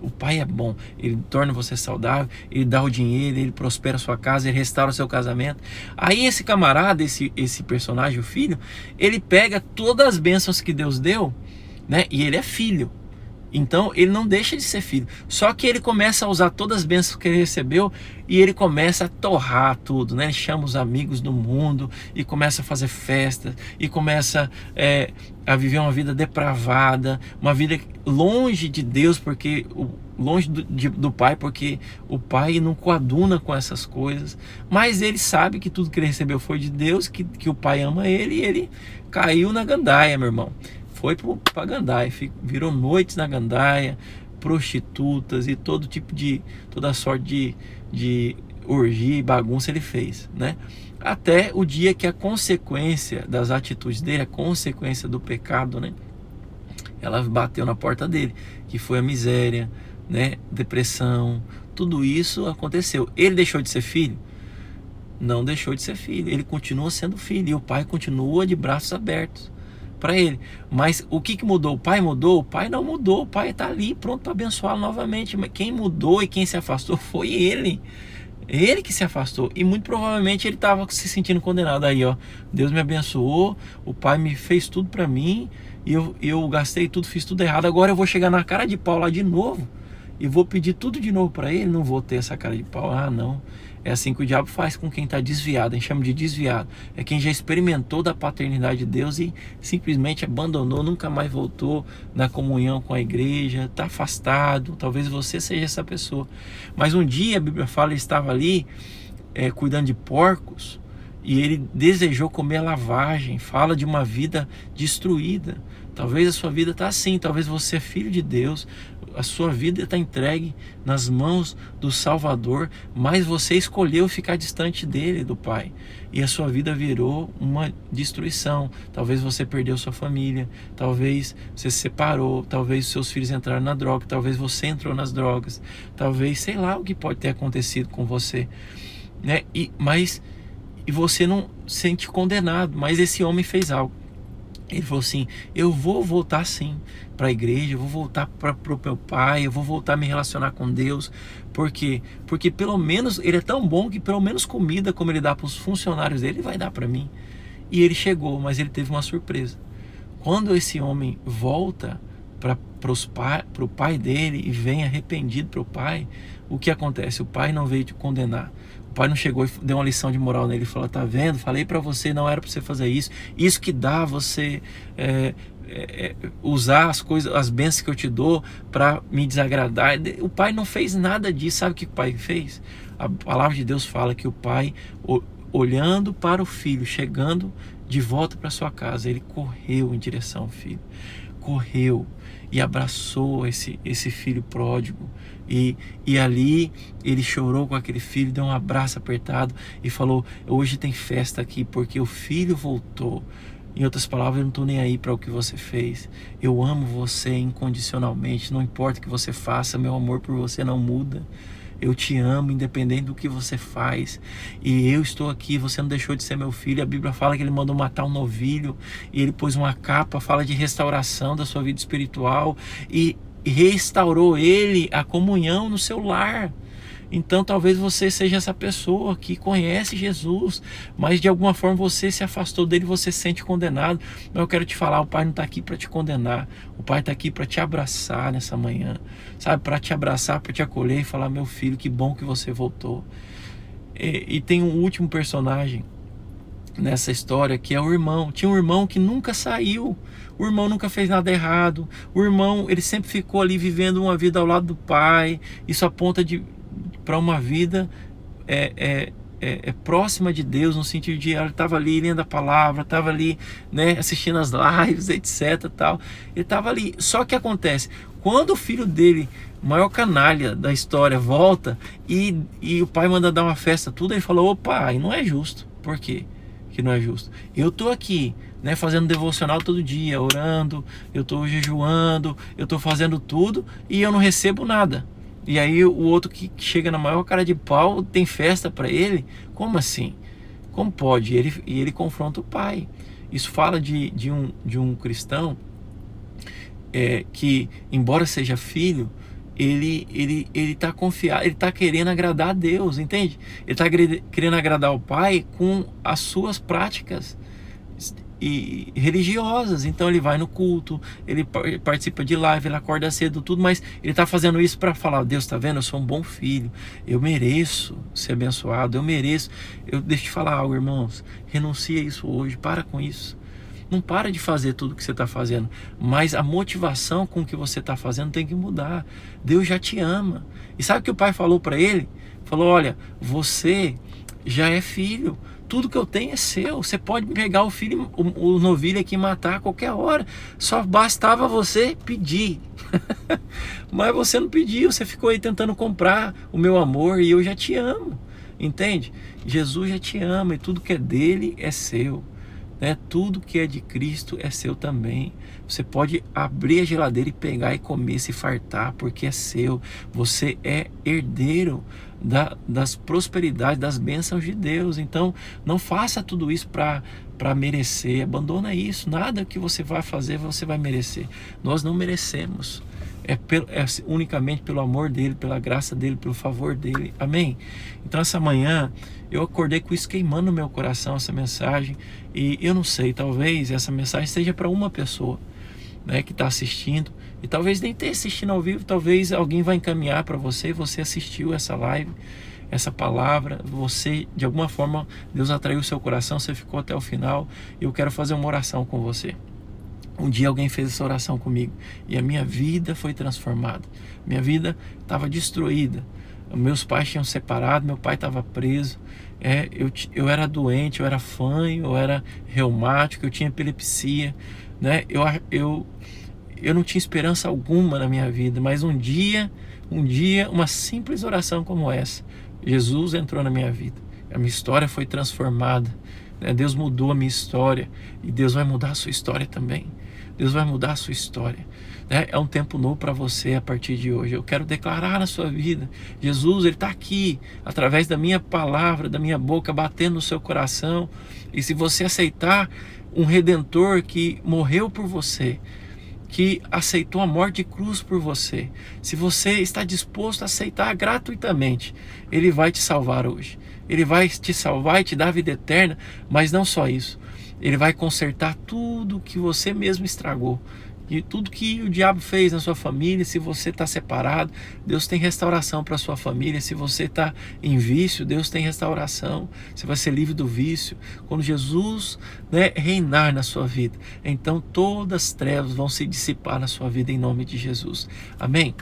O pai é bom, ele torna você saudável, ele dá o dinheiro, ele prospera a sua casa, ele restaura o seu casamento. Aí esse camarada, esse personagem, o filho, ele pega todas as bênçãos que Deus deu, né? E ele é filho. Então ele não deixa de ser filho, só que ele começa a usar todas as bênçãos que ele recebeu e ele começa a torrar tudo, né? Ele chama os amigos do mundo e começa a fazer festas e começa a viver uma vida depravada, uma vida longe de Deus, porque longe do pai, porque o pai não coaduna com essas coisas, mas ele sabe que tudo que ele recebeu foi de Deus, que o pai ama ele, e ele caiu na gandaia, meu irmão. Foi para gandaia, virou noites na gandaia, prostitutas e toda sorte de orgia e bagunça ele fez, né? Até o dia que a consequência das atitudes dele, a consequência do pecado, né? Ela bateu na porta dele, que foi a miséria, né? Depressão, tudo isso aconteceu. Ele deixou de ser filho? Não deixou de ser filho, ele continua sendo filho e o pai continua de braços abertos para ele. Mas o que mudou? O pai mudou? O pai não mudou, o pai está ali pronto para abençoá-lo novamente. Mas quem mudou e quem se afastou foi ele. Ele que se afastou e muito provavelmente ele estava se sentindo condenado. Aí, ó, Deus me abençoou, o pai me fez tudo para mim e eu gastei tudo, fiz tudo errado. Agora eu vou chegar na cara de pau lá de novo e vou pedir tudo de novo para ele. Não vou ter essa cara de pau. Ah, não. É assim que o diabo faz com quem está desviado. A gente chama de desviado. É quem já experimentou da paternidade de Deus e simplesmente abandonou, nunca mais voltou na comunhão com a igreja, está afastado. Talvez você seja essa pessoa. Mas um dia a Bíblia fala, ele estava ali cuidando de porcos e ele desejou comer a lavagem. Fala de uma vida destruída. Talvez a sua vida está assim, talvez você é filho de Deus, a sua vida está entregue nas mãos do Salvador, mas você escolheu ficar distante dele, do Pai, e a sua vida virou uma destruição. Talvez você perdeu sua família, talvez você se separou, talvez seus filhos entraram na droga, talvez você entrou nas drogas, talvez, sei lá o que pode ter acontecido com você, né? E você não se sente condenado, mas esse homem fez algo. Ele falou assim, eu vou voltar sim para a igreja, eu vou voltar para o meu pai, eu vou voltar a me relacionar com Deus. Por quê? Porque pelo menos ele é tão bom que pelo menos comida como ele dá para os funcionários dele, ele vai dar para mim. E ele chegou, mas ele teve uma surpresa. Quando esse homem volta para o pai dele e vem arrependido para o pai, o que acontece? O pai não veio te condenar. O pai não chegou e deu uma lição de moral nele e falou, tá vendo? Falei para você, não era para você fazer isso. Isso que dá você usar as coisas, as bênçãos que eu te dou para me desagradar. O pai não fez nada disso. Sabe o que o pai fez? A palavra de Deus fala que o pai, olhando para o filho, chegando de volta para sua casa, ele correu em direção ao filho. Correu e abraçou esse filho pródigo e ali ele chorou com aquele filho, deu um abraço apertado e falou, hoje tem festa aqui porque o filho voltou. Em outras palavras, eu não estou nem aí para o que você fez, eu amo você incondicionalmente, não importa o que você faça, meu amor por você não muda. Eu te amo, independente do que você faz. E eu estou aqui, você não deixou de ser meu filho. A Bíblia fala que ele mandou matar um novilho. E ele pôs uma capa, fala de restauração da sua vida espiritual. E restaurou ele a comunhão no seu lar. Então talvez você seja essa pessoa que conhece Jesus, mas de alguma forma você se afastou dele, você se sente condenado. Mas eu quero te falar, o Pai não está aqui para te condenar, o Pai está aqui para te abraçar nessa manhã, sabe, para te abraçar, para te acolher e falar, meu filho, que bom que você voltou. E tem um último personagem nessa história que é o irmão. Tinha um irmão que nunca saiu, o irmão nunca fez nada errado, o irmão, ele sempre ficou ali vivendo uma vida ao lado do pai. Isso aponta para uma vida próxima de Deus, no sentido de ele estava ali lendo a palavra, estava ali, né, assistindo as lives, etc, tal. Ele estava ali. Só que acontece, quando o filho dele, o maior canalha da história, volta e o pai manda dar uma festa, tudo, ele falou, opa, aí não é justo. Por quê que não é justo? Eu tô aqui, né, fazendo devocional todo dia, orando, eu tô jejuando, eu tô fazendo tudo e eu não recebo nada. E aí o outro que chega na maior cara de pau tem festa para ele? Como assim? Como pode? E ele confronta o pai. Isso fala de um cristão que, embora seja filho, ele está confiado, ele está querendo agradar a Deus, entende? Ele está querendo agradar o pai com as suas práticas e religiosas. Então ele vai no culto, ele participa de live, ele acorda cedo, tudo, mas ele está fazendo isso para falar, Deus, está vendo? Eu sou um bom filho, eu mereço ser abençoado, eu mereço. Deixa eu te falar algo, irmãos, renuncia isso hoje, para com isso. Não para de fazer tudo o que você está fazendo, mas a motivação com o que você está fazendo tem que mudar. Deus já te ama. E sabe o que o pai falou para ele? Falou, olha, você já é filho, tudo que eu tenho é seu, você pode pegar o filho, o novilho aqui e matar a qualquer hora, só bastava você pedir. Mas você não pediu, você ficou aí tentando comprar o meu amor e eu já te amo. Entende? Jesus já te ama e tudo que é dele é seu. Né? Tudo que é de Cristo é seu também. Você pode abrir a geladeira e pegar e comer, se fartar, porque é seu. Você é herdeiro das prosperidades, das bênçãos de Deus. Então não faça tudo isso para merecer. Abandona isso. Nada que você vai fazer você vai merecer. Nós não merecemos. É unicamente pelo amor dele, pela graça dele, pelo favor dele. Amém? Então essa manhã eu acordei com isso queimando no meu coração, essa mensagem. E eu não sei, talvez essa mensagem seja para uma pessoa, né, que está assistindo. E talvez nem tenha assistindo ao vivo, talvez alguém vai encaminhar para você e você assistiu essa live, essa palavra. Você, de alguma forma, Deus atraiu o seu coração, você ficou até o final. E eu quero fazer uma oração com você. Um dia alguém fez essa oração comigo e a minha vida foi transformada. Minha vida estava destruída. Meus pais tinham separado, meu pai estava preso. Eu era doente, eu era fanho, eu era reumático, eu tinha epilepsia, né? Eu não tinha esperança alguma na minha vida, mas um dia, uma simples oração como essa, Jesus entrou na minha vida. A minha história foi transformada. Deus mudou a minha história e Deus vai mudar a sua história também. Deus vai mudar a sua história. É um tempo novo para você a partir de hoje. Eu quero declarar na sua vida: Jesus, Ele está aqui, através da minha palavra, da minha boca, batendo no seu coração. E se você aceitar um Redentor que morreu por você, que aceitou a morte de cruz por você, se você está disposto a aceitar gratuitamente, Ele vai te salvar hoje. Ele vai te salvar e te dar a vida eterna, mas não só isso. Ele vai consertar tudo que você mesmo estragou. E tudo que o diabo fez na sua família. Se você está separado, Deus tem restauração para a sua família. Se você está em vício, Deus tem restauração. Você vai ser livre do vício. Quando Jesus, né, reinar na sua vida, então todas as trevas vão se dissipar na sua vida em nome de Jesus. Amém?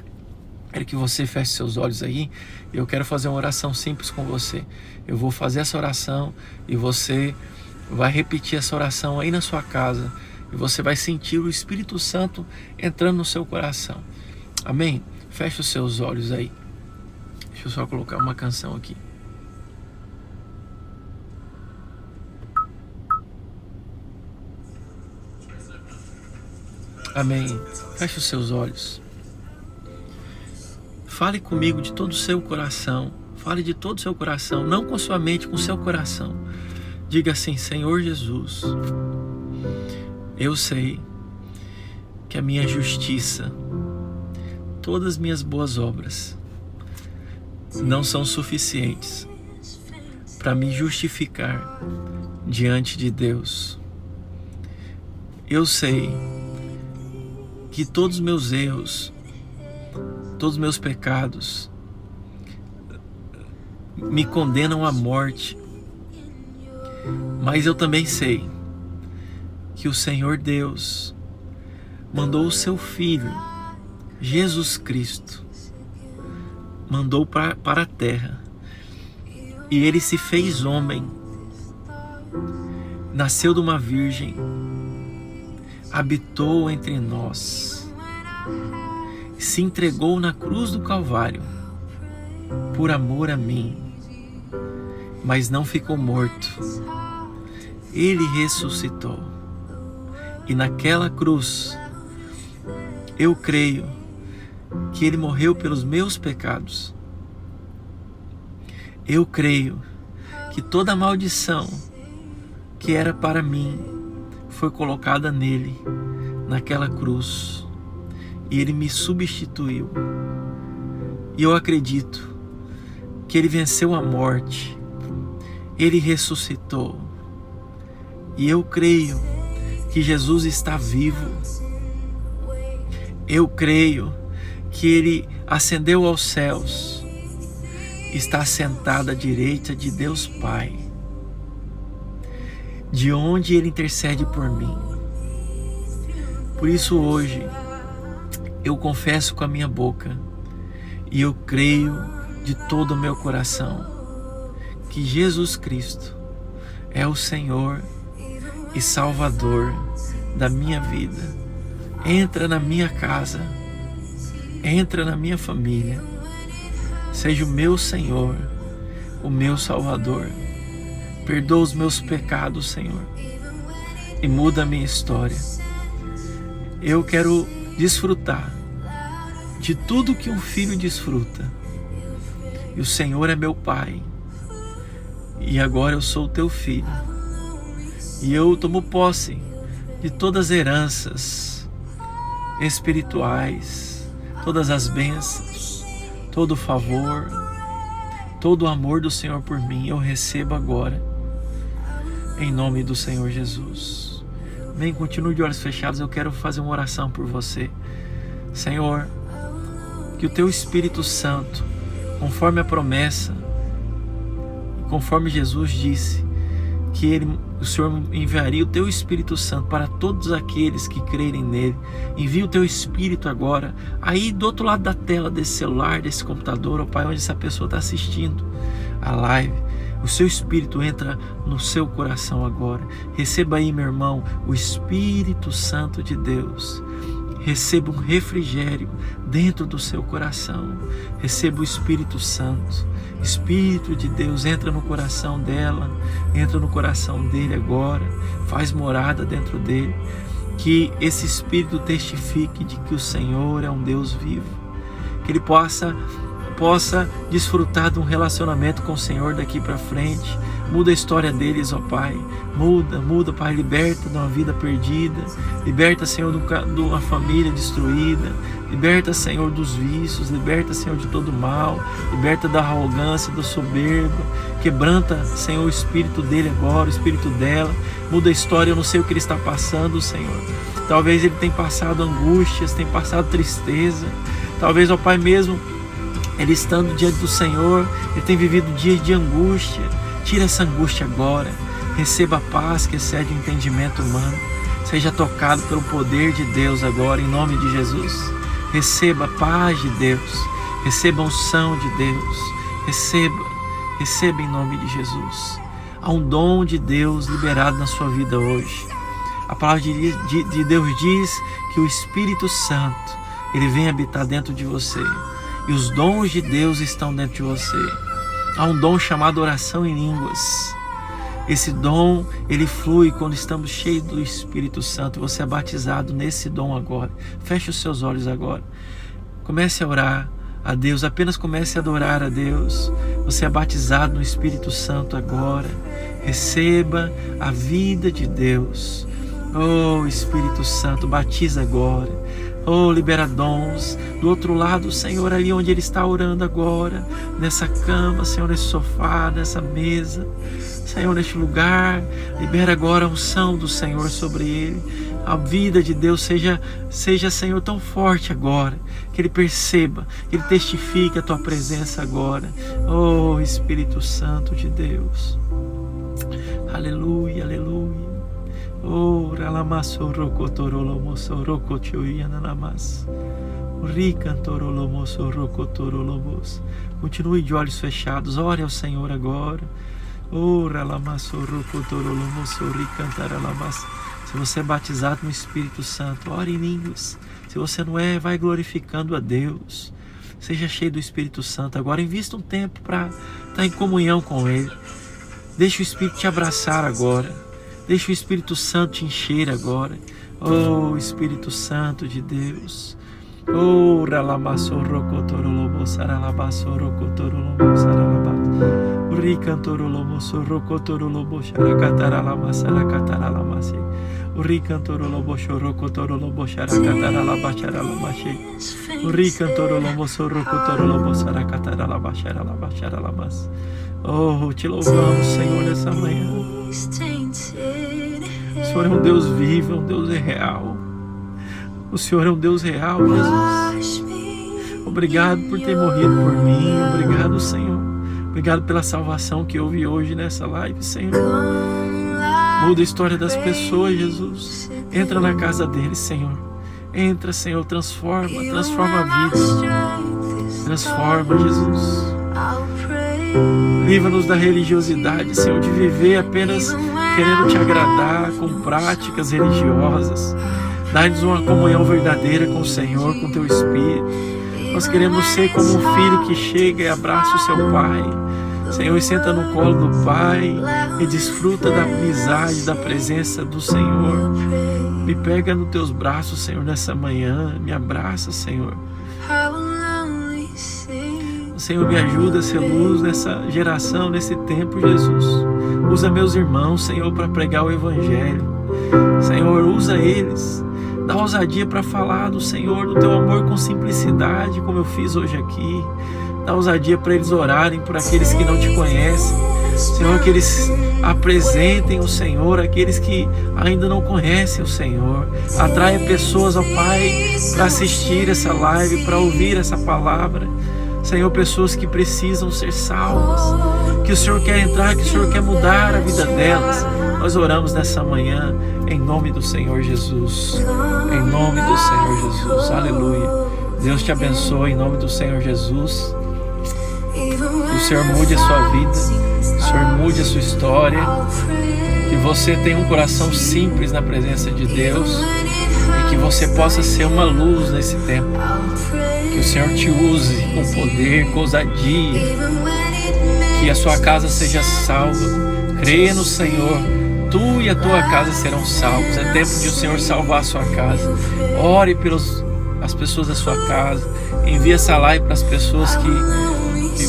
Quero que você feche seus olhos aí. Eu quero fazer uma oração simples com você. Eu vou fazer essa oração e você vai repetir essa oração aí na sua casa. E você vai sentir o Espírito Santo entrando no seu coração. Amém? Feche os seus olhos aí. Deixa eu só colocar uma canção aqui. Amém? Feche os seus olhos. Fale comigo de todo o seu coração. Fale de todo o seu coração. Não com sua mente, com o seu coração. Diga assim: Senhor Jesus, eu sei que a minha justiça, todas as minhas boas obras, não são suficientes para me justificar diante de Deus. Eu sei que todos os meus erros, todos os meus pecados me condenam à morte. Mas eu também sei que o Senhor Deus mandou o seu Filho, Jesus Cristo, mandou para a terra. E Ele se fez homem, nasceu de uma virgem, habitou entre nós, se entregou na cruz do Calvário por amor a mim, mas não ficou morto. Ele ressuscitou. E naquela cruz, eu creio que Ele morreu pelos meus pecados. Eu creio que toda a maldição que era para mim foi colocada nele, naquela cruz. E Ele me substituiu. E eu acredito que Ele venceu a morte. Ele ressuscitou. E eu creio que Jesus está vivo. Eu creio que Ele ascendeu aos céus, está sentado à direita de Deus Pai, de onde Ele intercede por mim. Por isso hoje eu confesso com a minha boca e eu creio de todo o meu coração que Jesus Cristo é o Senhor e Salvador da minha vida. Entra na minha casa, entra na minha família, seja o meu Senhor, o meu Salvador. Perdoa os meus pecados, Senhor, e muda a minha história. Eu quero desfrutar de tudo que um filho desfruta. E o Senhor é meu Pai. E agora eu sou teu filho. E eu tomo posse de todas as heranças espirituais, todas as bênçãos, todo o favor, todo o amor do Senhor por mim, eu recebo agora, em nome do Senhor Jesus. Amém? Continue de olhos fechados, eu quero fazer uma oração por você. Senhor, que o teu Espírito Santo, conforme a promessa, conforme Jesus disse, que o Senhor enviaria o teu Espírito Santo para todos aqueles que crerem nele. Envia o teu Espírito agora, aí do outro lado da tela desse celular, desse computador, ó Pai, onde essa pessoa está assistindo a live. O seu Espírito entra no seu coração agora. Receba aí, meu irmão, o Espírito Santo de Deus. Receba um refrigério dentro do seu coração. Receba o Espírito Santo. Espírito de Deus, entra no coração dela, entra no coração dele agora, faz morada dentro dele. Que esse Espírito testifique de que o Senhor é um Deus vivo. Que ele possa desfrutar de um relacionamento com o Senhor daqui para frente. Muda a história deles, ó Pai. Muda, Pai. Liberta de uma vida perdida. Liberta, Senhor, de uma família destruída. Liberta, Senhor, dos vícios. Liberta, Senhor, de todo mal. Liberta da arrogância, da soberba. Quebranta, Senhor, o espírito dele agora, o espírito dela. Muda a história, eu não sei o que ele está passando, Senhor. Talvez ele tenha passado angústias, tenha passado tristeza. Talvez, ó Pai, mesmo ele estando diante do Senhor, ele tem vivido dias de angústia. Tira essa angústia agora. Receba a paz que excede o entendimento humano. Seja tocado pelo poder de Deus agora, em nome de Jesus. Receba a paz de Deus. Receba a unção de Deus. Receba em nome de Jesus. Há um dom de Deus liberado na sua vida hoje. A palavra de Deus diz que o Espírito Santo, ele vem habitar dentro de você. E os dons de Deus estão dentro de você. Há um dom chamado oração em línguas. Esse dom, ele flui quando estamos cheios do Espírito Santo. Você é batizado nesse dom agora. Feche os seus olhos agora. Comece a orar a Deus. Apenas comece a adorar a Deus. Você é batizado no Espírito Santo agora. Receba a vida de Deus. Oh, Espírito Santo, batiza agora. Oh, libera dons. Do outro lado, Senhor, ali onde ele está orando agora, nessa cama, Senhor, nesse sofá, nessa mesa, Senhor, neste lugar, libera agora a unção do Senhor sobre ele. A vida de Deus seja, Senhor, tão forte agora, que ele perceba, que ele testifique a tua presença agora. Oh, Espírito Santo de Deus. Aleluia, aleluia. Oh, continue de olhos fechados, ore ao Senhor agora. Oh, se você é batizado no Espírito Santo, ore em línguas. Se você não é, vai glorificando a Deus. Seja cheio do Espírito Santo. Agora invista um tempo para estar em comunhão com Ele. Deixa o Espírito te abraçar agora. Deixa o Espírito Santo te encher agora. Oh, Espírito Santo de Deus. Oh, ralamassorrocotorolobo saralabassorocotorolobo saralabas. Ricantorolobo sorrocotorolobo xaracataralama saracataralamase. Ricantorolobo sorrocotorolobo xaracataralabaxaralamaxe. Ricantorolobo sorrocotorolobo saracataralabaxaralabaxaralamas. Oh, te louvamos, Senhor, nessa manhã. O Senhor é um Deus vivo, é um Deus real. O Senhor é um Deus real, Jesus. Obrigado por ter morrido por mim. Obrigado, Senhor. Obrigado pela salvação que houve hoje nessa live, Senhor. Muda a história das pessoas, Jesus. Entra na casa deles, Senhor. Entra, Senhor, transforma a vida. Transforma, Jesus. Livra-nos da religiosidade, Senhor, de viver apenas querendo te agradar com práticas religiosas. Dá-nos uma comunhão verdadeira com o Senhor, com o teu Espírito. Nós queremos ser como um filho que chega e abraça o seu pai. Senhor, e senta no colo do Pai e desfruta da amizade, da presença do Senhor. Me pega nos teus braços, Senhor, nessa manhã. Me abraça, Senhor. Senhor, me ajuda a ser luz nessa geração, nesse tempo, Jesus. Usa meus irmãos, Senhor, para pregar o Evangelho. Senhor, usa eles. Dá ousadia para falar do Senhor, do teu amor com simplicidade, como eu fiz hoje aqui. Dá ousadia para eles orarem por aqueles que não te conhecem. Senhor, que eles apresentem o Senhor àqueles que ainda não conhecem o Senhor. Atraia pessoas, ó Pai, para assistir essa live, para ouvir essa palavra. Senhor, pessoas que precisam ser salvas, que o Senhor quer entrar, que o Senhor quer mudar a vida delas. Nós oramos nessa manhã em nome do Senhor Jesus. Em nome do Senhor Jesus. Aleluia. Deus te abençoe em nome do Senhor Jesus. Que o Senhor mude a sua vida, que o Senhor mude a sua história, que você tenha um coração simples na presença de Deus e que você possa ser uma luz nesse tempo. Que o Senhor te use com poder, com ousadia, que a sua casa seja salva. Creia no Senhor, tu e a tua casa serão salvos. É tempo de o Senhor salvar a sua casa. Ore pelas pessoas da sua casa. Envie essa live para as pessoas que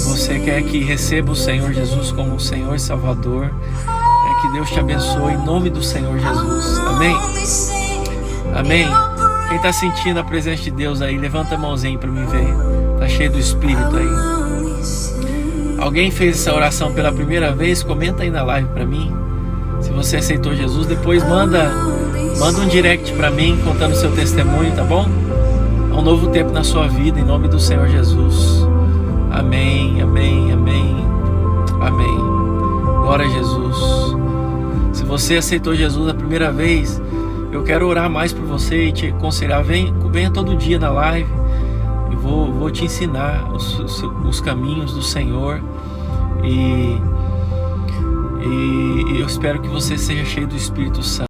você quer que receba o Senhor Jesus como o Senhor e Salvador. Que Deus te abençoe em nome do Senhor Jesus. Amém? Amém? Quem está sentindo a presença de Deus aí, levanta a mãozinha para mim ver. Está cheio do Espírito aí. Alguém fez essa oração pela primeira vez? Comenta aí na live para mim. Se você aceitou Jesus, depois manda um direct para mim contando o seu testemunho, tá bom? É um novo tempo na sua vida, em nome do Senhor Jesus. Amém, amém, amém, amém. Glória a Jesus. Se você aceitou Jesus a primeira vez, eu quero orar mais por você e te aconselhar. Venha todo dia na live e vou te ensinar os caminhos do Senhor. E eu espero que você seja cheio do Espírito Santo.